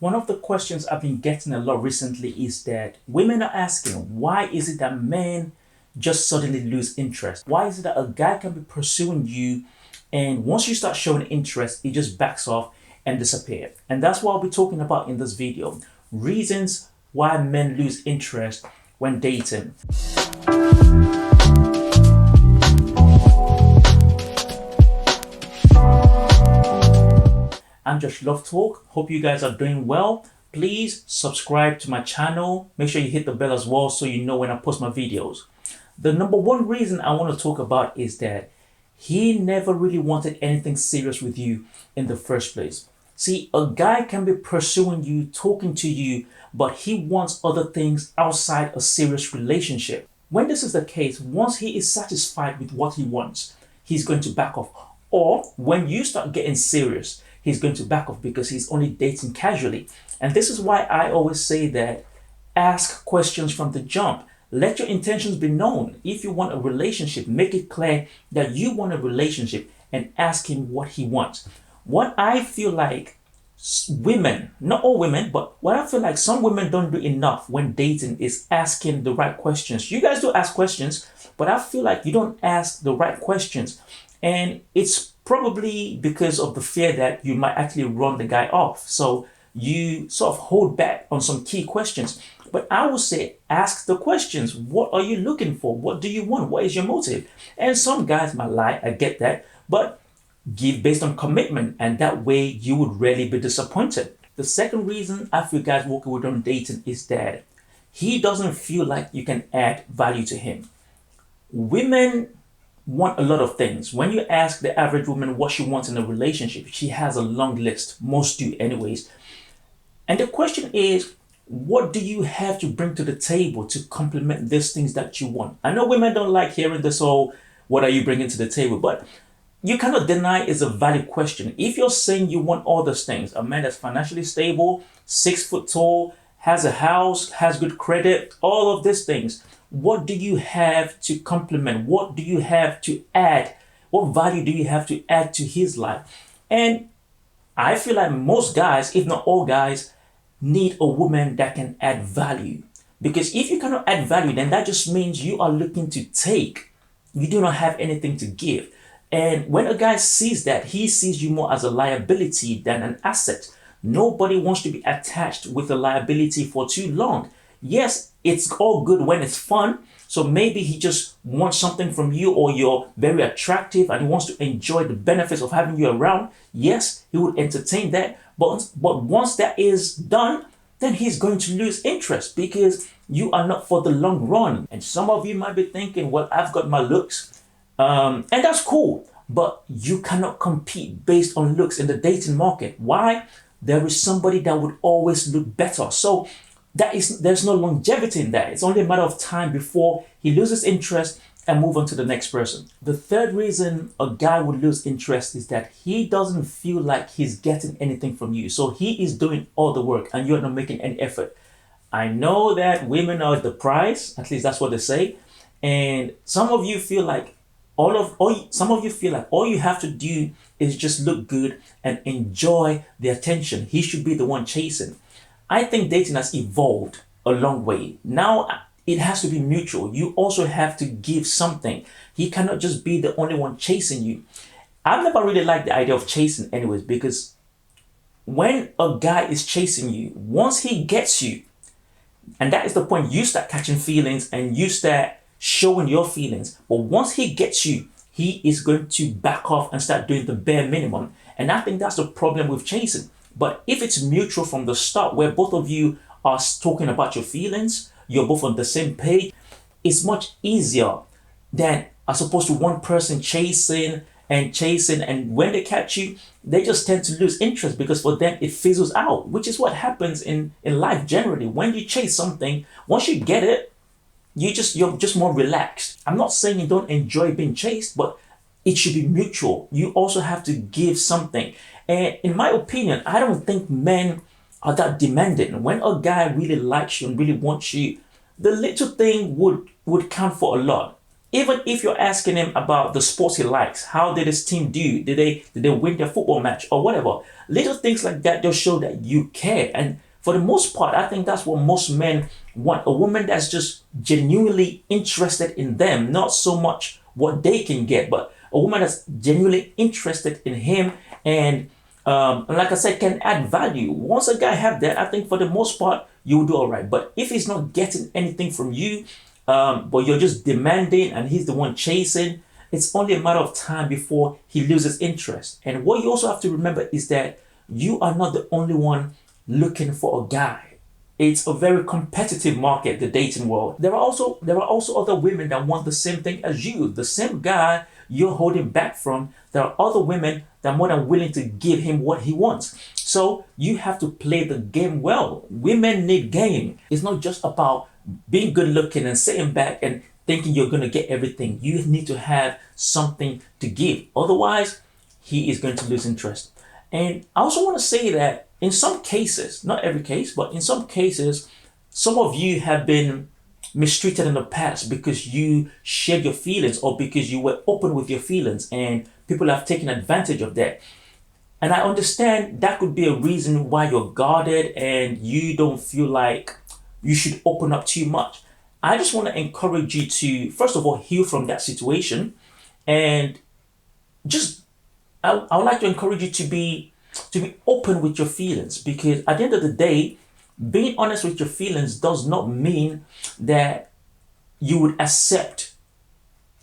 One of the questions I've been getting a lot recently is that women are asking, why is it that men just suddenly lose interest? Why is it that a guy can be pursuing you and once you start showing interest, he just backs off and disappears? And that's what I'll be talking about in this video. Reasons why men lose interest when dating. I'm Josh Love Talk. Hope you guys are doing well. Please subscribe to my channel. Make sure you hit the bell as well so you know when I post my videos. The number one reason I want to talk about is that he never really wanted anything serious with you in the first place. See, a guy can be pursuing you, talking to you, but he wants other things outside a serious relationship. When this is the case, once he is satisfied with what he wants, he's going to back off. Or when you start getting serious, he's going to back off because he's only dating casually. And this is why I always say that ask questions from the jump. Let your intentions be known. If you want a relationship, make it clear that you want a relationship and ask him what he wants. What I feel like women, not all women, but what I feel like some women don't do enough when dating is asking the right questions. You guys do ask questions, but I feel like you don't ask the right questions. And it's probably because of the fear that you might actually run the guy off. So you sort of hold back on some key questions. But I would say ask the questions. What are you looking for? What do you want? What is your motive? And some guys might lie, I get that, but give based on commitment, and that way you would rarely be disappointed. The second reason I feel guys walk away from dating is that he doesn't feel like you can add value to him. Women want a lot of things. When you ask the average woman what she wants in a relationship, she has a long list. Most do anyways. And the question is, what do you have to bring to the table to complement these things that you want? I know women don't like hearing this whole, what are you bringing to the table? But you cannot deny it's a valid question. If you're saying you want all those things, a man that's financially stable, 6 foot tall, has a house, has good credit, all of these things, what do you have to complement? What do you have to add? What value do you have to add to his life? And I feel like most guys, if not all guys, need a woman that can add value. Because if you cannot add value, then that just means you are looking to take. You do not have anything to give. And when a guy sees that, he sees you more as a liability than an asset. Nobody wants to be attached with a liability for too long. Yes, it's all good when it's fun. So maybe he just wants something from you, or you're very attractive and he wants to enjoy the benefits of having you around. Yes, he would entertain that. But once that is done, then he's going to lose interest because you are not for the long run. And some of you might be thinking, well, I've got my looks. And that's cool. But you cannot compete based on looks in the dating market. Why? There is somebody that would always look better. So there's no longevity in that. It's only a matter of time before he loses interest and move on to the next person. The third reason a guy would lose interest is that he doesn't feel like he's getting anything from you. So he is doing all the work and you're not making any effort. I know that women are the prize, at least that's what they say. And some of you feel like all you have to do is just look good and enjoy the attention. He should be the one chasing. I think dating has evolved a long way. Now it has to be mutual. You also have to give something. He cannot just be the only one chasing you. I've never really liked the idea of chasing anyways, because when a guy is chasing you, once he gets you, and that is the point, you start catching feelings and you start showing your feelings. But once he gets you, he is going to back off and start doing the bare minimum. And I think that's the problem with chasing. But if it's mutual from the start, where both of you are talking about your feelings, you're both on the same page, it's much easier than as opposed to one person chasing. And when they catch you, they just tend to lose interest because for them it fizzles out, which is what happens in life generally. When you chase something, once you get it, you're just more relaxed. I'm not saying you don't enjoy being chased, but it should be mutual. You also have to give something. And in my opinion, I don't think men are that demanding. When a guy really likes you and really wants you, the little thing would count for a lot. Even if you're asking him about the sports he likes, how did his team do? Did they win their football match or whatever? Little things like that just show that you care. And for the most part, I think that's what most men want. A woman that's just genuinely interested in them, not so much what they can get, but a woman that's genuinely interested in him and like I said, can add value. Once a guy have that, I think for the most part, you will do all right. But if he's not getting anything from you, but you're just demanding and he's the one chasing, it's only a matter of time before he loses interest. And what you also have to remember is that you are not the only one looking for a guy. It's a very competitive market, the dating world. There are also other women that want the same thing as you, the same guy you're holding back from. There are other women that are more than willing to give him what he wants. So you have to play the game well. Women need game. It's not just about being good looking and sitting back and thinking you're going to get everything. You need to have something to give. Otherwise, he is going to lose interest. And I also want to say that in some cases, not every case, but in some cases, some of you have been mistreated in the past because you shared your feelings or because you were open with your feelings and people have taken advantage of that. And I understand that could be a reason why you're guarded and you don't feel like you should open up too much. I just want to encourage you to, first of all, heal from that situation. And just, I would like to encourage you to be open with your feelings, because at the end of the day, being honest with your feelings does not mean that you would accept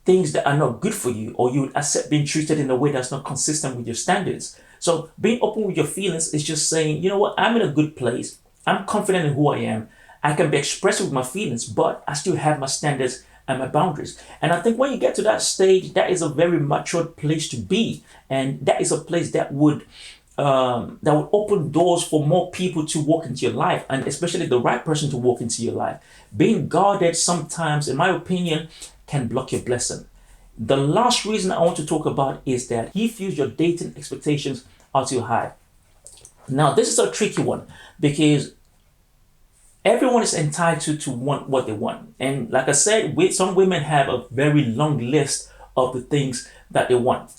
things that are not good for you, or you would accept being treated in a way that's not consistent with your standards. So being open with your feelings is just saying, you know what, I'm in a good place. I'm confident in who I am. I can be expressive with my feelings, but I still have my standards and my boundaries. And I think when you get to that stage, that is a very mature place to be. And that is a place that would open doors for more people to walk into your life, and especially the right person to walk into your life. Being guarded sometimes, in my opinion, can block your blessing. The last reason I want to talk about is that he feels your dating expectations are too high. Now, this is a tricky one because everyone is entitled to want what they want. And like I said, some women have a very long list of the things that they want.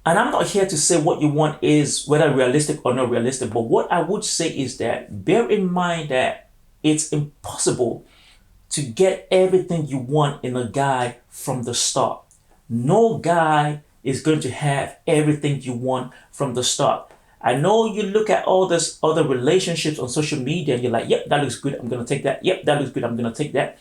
And I'm not here to say what you want is whether realistic or not realistic, but what I would say is that bear in mind that it's impossible to get everything you want in a guy from the start. No guy is going to have everything you want from the start. I know you look at all this other relationships on social media and you're like, yep, that looks good, I'm going to take that. Yep, that looks good, I'm going to take that.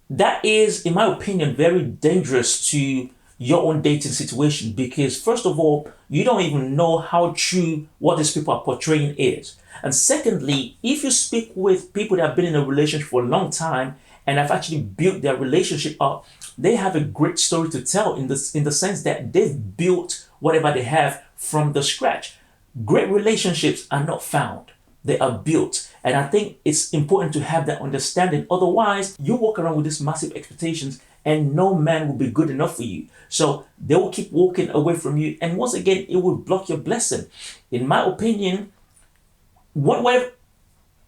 That is, in my opinion, very dangerous to your own dating situation, because first of all, you don't even know how true what these people are portraying is. And secondly, if you speak with people that have been in a relationship for a long time and have actually built their relationship up, they have a great story to tell in the sense that they've built whatever they have from the scratch. Great relationships are not found, they are built. And I think it's important to have that understanding. Otherwise, you walk around with these massive expectations and no man will be good enough for you. So they will keep walking away from you. And once again, it will block your blessing. In my opinion,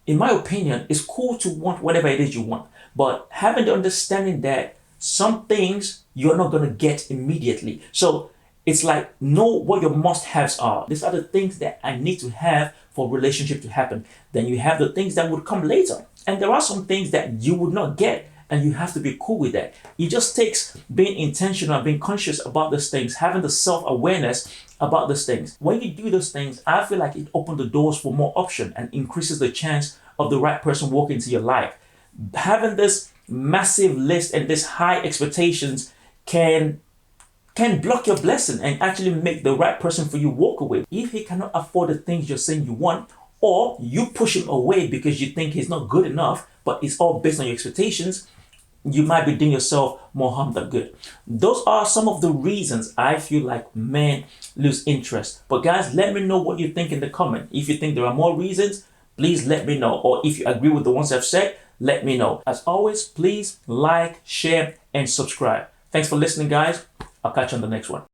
it's cool to want whatever it is you want. But having the understanding that some things you're not going to get immediately. So it's like, know what your must-haves are. These are the things that I need to have for a relationship to happen. Then you have the things that would come later. And there are some things that you would not get. And you have to be cool with that. It just takes being intentional, being conscious about these things, having the self-awareness about these things. When you do those things, I feel like it opens the doors for more option and increases the chance of the right person walking into your life. Having this massive list and this high expectations can block your blessing and actually make the right person for you walk away. If he cannot afford the things you're saying you want, or you push him away because you think he's not good enough, but it's all based on your expectations, you might be doing yourself more harm than good. Those are some of the reasons I feel like men lose interest. But guys, let me know what you think in the comment. If you think there are more reasons, please let me know. Or if you agree with the ones I've said, let me know. As always, please like, share, and subscribe. Thanks for listening, guys. I'll catch you on the next one.